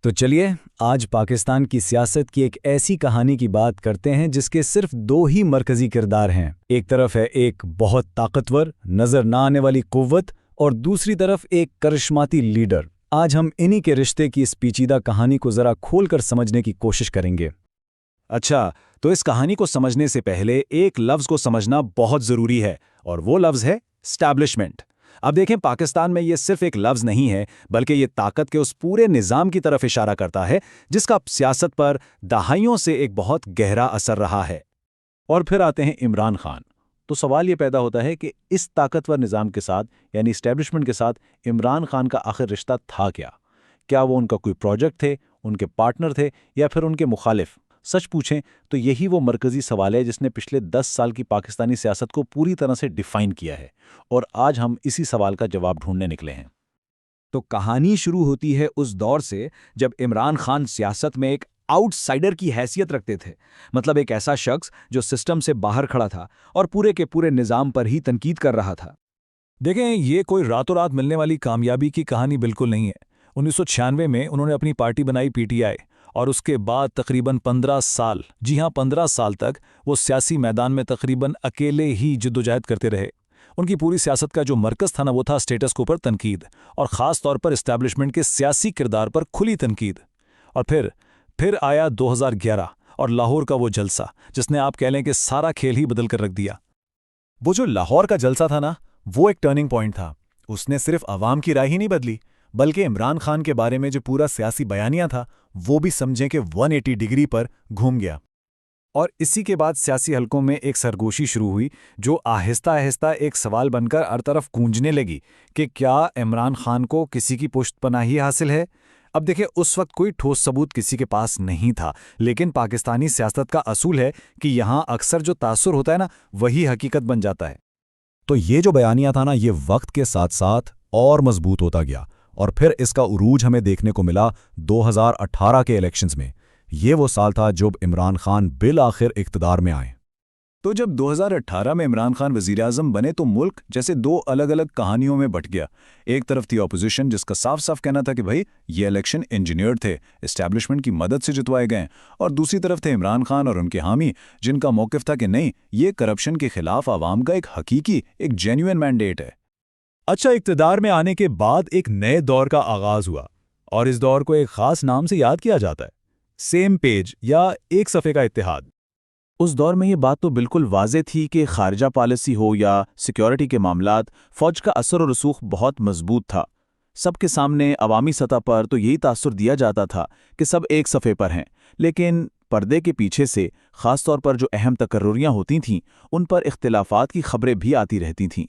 تو چلیے آج پاکستان کی سیاست کی ایک ایسی کہانی کی بات کرتے ہیں جس کے صرف دو ہی مرکزی کردار ہیں۔ ایک طرف ہے ایک بہت طاقتور نظر نہ آنے والی قوت اور دوسری طرف ایک کرشماتی لیڈر۔ آج ہم انہی کے رشتے کی اس پیچیدہ کہانی کو ذرا کھول کر سمجھنے کی کوشش کریں گے۔ اچھا، تو اس کہانی کو سمجھنے سے پہلے ایک لفظ کو سمجھنا بہت ضروری ہے، اور وہ لفظ ہے اسٹیبلشمنٹ۔ اب دیکھیں، پاکستان میں یہ صرف ایک لفظ نہیں ہے، بلکہ یہ طاقت کے اس پورے نظام کی طرف اشارہ کرتا ہے جس کا سیاست پر دہائیوں سے ایک بہت گہرا اثر رہا ہے۔ اور پھر آتے ہیں عمران خان۔ تو سوال یہ پیدا ہوتا ہے کہ اس طاقتور نظام کے ساتھ یعنی اسٹیبلشمنٹ کے ساتھ عمران خان کا آخر رشتہ تھا کیا؟ کیا وہ ان کا کوئی پروجیکٹ تھے، ان کے پارٹنر تھے، یا پھر ان کے مخالف؟ سچ پوچھیں تو یہی وہ مرکزی سوال ہے جس نے پچھلے 10 سال کی پاکستانی سیاست کو پوری طرح سے ڈیفائن کیا ہے، اور آج ہم اسی سوال کا جواب ڈھونڈنے نکلے ہیں۔ تو کہانی شروع ہوتی ہے اس دور سے جب عمران خان سیاست میں ایک آؤٹ سائیڈر کی حیثیت رکھتے تھے، مطلب ایک ایسا شخص جو سسٹم سے باہر کھڑا تھا اور پورے کے پورے نظام پر ہی تنقید کر رہا تھا۔ دیکھیں، یہ کوئی راتوں رات ملنے والی کامیابی کی کہانی بالکل نہیں ہے۔ 1996 میں انہوں نے اپنی پارٹی بنائی پی ٹی آئی، اور اس کے بعد تقریباً 15 سال، جی ہاں 15 سال تک وہ سیاسی میدان میں تقریباً اکیلے ہی جدوجہد کرتے رہے۔ ان کی پوری سیاست کا جو مرکز تھا وہ تھا سٹیٹس کو پر تنقید، اور خاص طور پر اسٹیبلشمنٹ کے سیاسی کردار پر کھلی تنقید۔ اور پھر آیا 2011 اور لاہور کا وہ جلسہ جس نے آپ کہہ لیں کہ سارا کھیل ہی بدل کر رکھ دیا۔ وہ جو لاہور کا جلسہ تھا وہ ایک ٹرننگ پوائنٹ تھا۔ اس نے صرف عوام کی رائے ہی نہیں بدلی، بلکہ عمران خان کے بارے میں جو پورا سیاسی بیانیہ تھا وہ بھی سمجھیں کہ 180 ڈگری پر گھوم گیا۔ اور اسی کے بعد سیاسی حلقوں میں ایک سرگوشی شروع ہوئی جو آہستہ آہستہ ایک سوال بن کر ہر طرف گونجنے لگی کہ کیا عمران خان کو کسی کی پشت پناہی حاصل ہے؟ اب دیکھیں، اس وقت کوئی ٹھوس ثبوت کسی کے پاس نہیں تھا، لیکن پاکستانی سیاست کا اصول ہے کہ یہاں اکثر جو تاثر ہوتا ہے وہی حقیقت بن جاتا ہے۔ تو یہ جو بیانیہ تھا یہ وقت کے ساتھ ساتھ اور مضبوط ہوتا گیا، اور پھر اس کا عروج ہمیں دیکھنے کو ملا 2018 کے الیکشنز میں۔ یہ وہ سال تھا جب عمران خان بالآخر اقتدار میں آئے۔ تو جب 2018 میں عمران خان وزیر اعظم بنے تو ملک جیسے دو الگ الگ کہانیوں میں بٹ گیا۔ ایک طرف تھی اپوزیشن جس کا صاف صاف کہنا تھا کہ بھائی یہ الیکشن انجینئرڈ تھے، اسٹیبلشمنٹ کی مدد سے جتوائے گئے، اور دوسری طرف تھے عمران خان اور ان کے حامی جن کا موقف تھا کہ نہیں، یہ کرپشن کے خلاف عوام کا ایک حقیقی، ایک جینیوئن مینڈیٹ ہے۔ اچھا، اقتدار میں آنے کے بعد ایک نئے دور کا آغاز ہوا، اور اس دور کو ایک خاص نام سے یاد کیا جاتا ہے، سیم پیج یا ایک صفحے کا اتحاد۔ اس دور میں یہ بات تو بالکل واضح تھی کہ خارجہ پالیسی ہو یا سیکیورٹی کے معاملات، فوج کا اثر و رسوخ بہت مضبوط تھا۔ سب کے سامنے عوامی سطح پر تو یہی تاثر دیا جاتا تھا کہ سب ایک صفحے پر ہیں، لیکن پردے کے پیچھے سے خاص طور پر جو اہم تقرریاں ہوتی تھیں ان پر اختلافات کی خبریں بھی آتی رہتی تھیں۔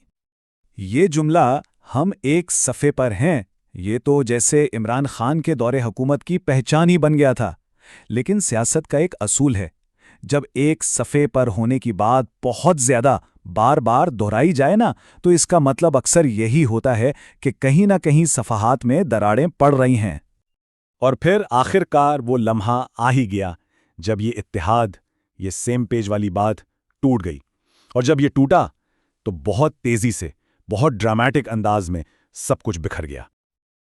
یہ جملہ ہم ایک صفحے پر ہیں، یہ تو جیسے عمران خان کے دور حکومت کی پہچان ہی بن گیا تھا، لیکن سیاست کا ایک اصول ہے، جب ایک صفحے پر ہونے کی بات بہت زیادہ بار بار دہرائی جائے تو اس کا مطلب اکثر یہی ہوتا ہے کہ کہیں نہ کہیں صفحات میں دراڑیں پڑ رہی ہیں۔ اور پھر آخر کار وہ لمحہ آ ہی گیا جب یہ اتحاد، یہ سیم پیج والی بات ٹوٹ گئی، اور جب یہ ٹوٹا تو بہت تیزی سے، بہت ڈرامیٹک انداز میں سب کچھ بکھر گیا۔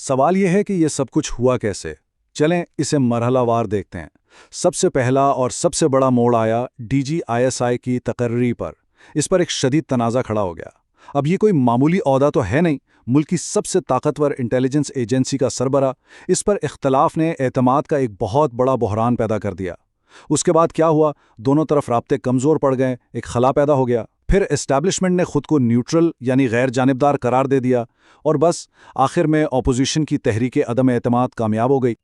سوال یہ ہے کہ یہ سب کچھ ہوا کیسے؟ چلیں اسے مرحلہ وار دیکھتے ہیں۔ سب سے پہلا اور سب سے بڑا موڑ آیا DGISI کی تقرری پر۔ اس پر ایک شدید تنازع کھڑا ہو گیا۔ اب یہ کوئی معمولی عہدہ تو ہے نہیں، ملک کی سب سے طاقتور انٹیلیجنس ایجنسی کا سربراہ۔ اس پر اختلاف نے اعتماد کا ایک بہت بڑا بحران پیدا کر دیا۔ اس کے بعد کیا ہوا؟ دونوں طرف رابطے کمزور پڑ گئے، ایک خلا پیدا ہو گیا۔ پھر اسٹیبلشمنٹ نے خود کو نیوٹرل یعنی غیر جانبدار قرار دے دیا، اور بس آخر میں اپوزیشن کی تحریک عدم اعتماد کامیاب ہو گئی۔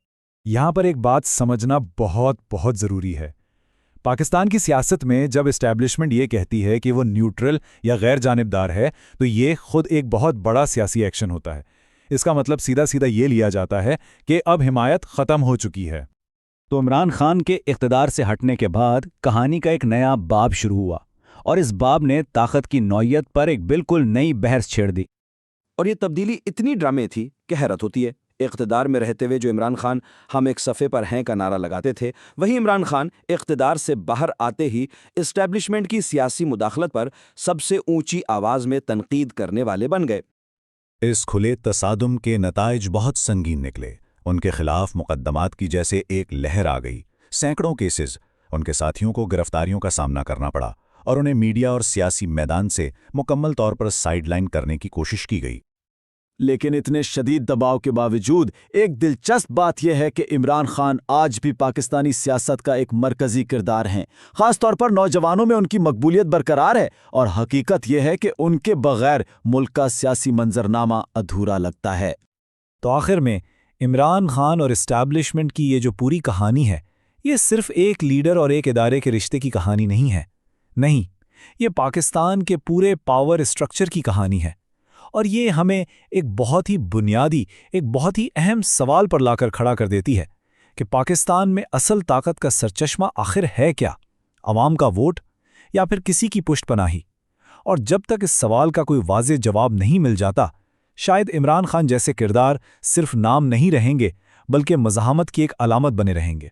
یہاں پر ایک بات سمجھنا بہت ضروری ہے۔ پاکستان کی سیاست میں جب اسٹیبلشمنٹ یہ کہتی ہے کہ وہ نیوٹرل یا غیر جانبدار ہے تو یہ خود ایک بہت بڑا سیاسی ایکشن ہوتا ہے۔ اس کا مطلب سیدھا یہ لیا جاتا ہے کہ اب حمایت ختم ہو چکی ہے۔ تو عمران خان کے اقتدار سے ہٹنے کے بعد کہانی کا ایک نیا باب شروع ہوا، اور اس باب نے طاقت کی نوعیت پر ایک بالکل نئی بحث چھیڑ دی۔ اور یہ تبدیلی اتنی ڈرامے تھی کہ حیرت ہوتی ہے۔ اقتدار میں رہتے ہوئے جو عمران خان ہم ایک صفحے پر ہیں کا نعرہ لگاتے تھے، وہی عمران خان اقتدار سے باہر آتے ہی اسٹیبلشمنٹ کی سیاسی مداخلت پر سب سے اونچی آواز میں تنقید کرنے والے بن گئے۔ اس کھلے تصادم کے نتائج بہت سنگین نکلے، ان کے خلاف مقدمات کی جیسے ایک لہر آ گئی، سینکڑوں کیسز، ان کے ساتھیوں کو گرفتاریوں کا سامنا کرنا پڑا اور انہیں میڈیا اور سیاسی میدان سے مکمل طور پر سائیڈ لائن کرنے کی کوشش کی گئی۔ لیکن اتنے شدید دباؤ کے باوجود ایک دلچسپ بات یہ ہے کہ عمران خان آج بھی پاکستانی سیاست کا ایک مرکزی کردار ہیں، خاص طور پر نوجوانوں میں ان کی مقبولیت برقرار ہے، اور حقیقت یہ ہے کہ ان کے بغیر ملک کا سیاسی منظرنامہ ادھورا لگتا ہے۔ تو آخر میں عمران خان اور اسٹیبلشمنٹ کی یہ جو پوری کہانی ہے، یہ صرف ایک لیڈر اور ایک ادارے کے رشتے کی کہانی نہیں ہے، نہیں، یہ پاکستان کے پورے پاور اسٹرکچر کی کہانی ہے، اور یہ ہمیں ایک بہت ہی بنیادی، ایک بہت ہی اہم سوال پر لا کر کھڑا کر دیتی ہے کہ پاکستان میں اصل طاقت کا سرچشمہ آخر ہے کیا؟ عوام کا ووٹ یا پھر کسی کی پشت پناہی؟ اور جب تک اس سوال کا کوئی واضح جواب نہیں مل جاتا، شاید عمران خان جیسے کردار صرف نام نہیں رہیں گے بلکہ مزاحمت کی ایک علامت بنے رہیں گے۔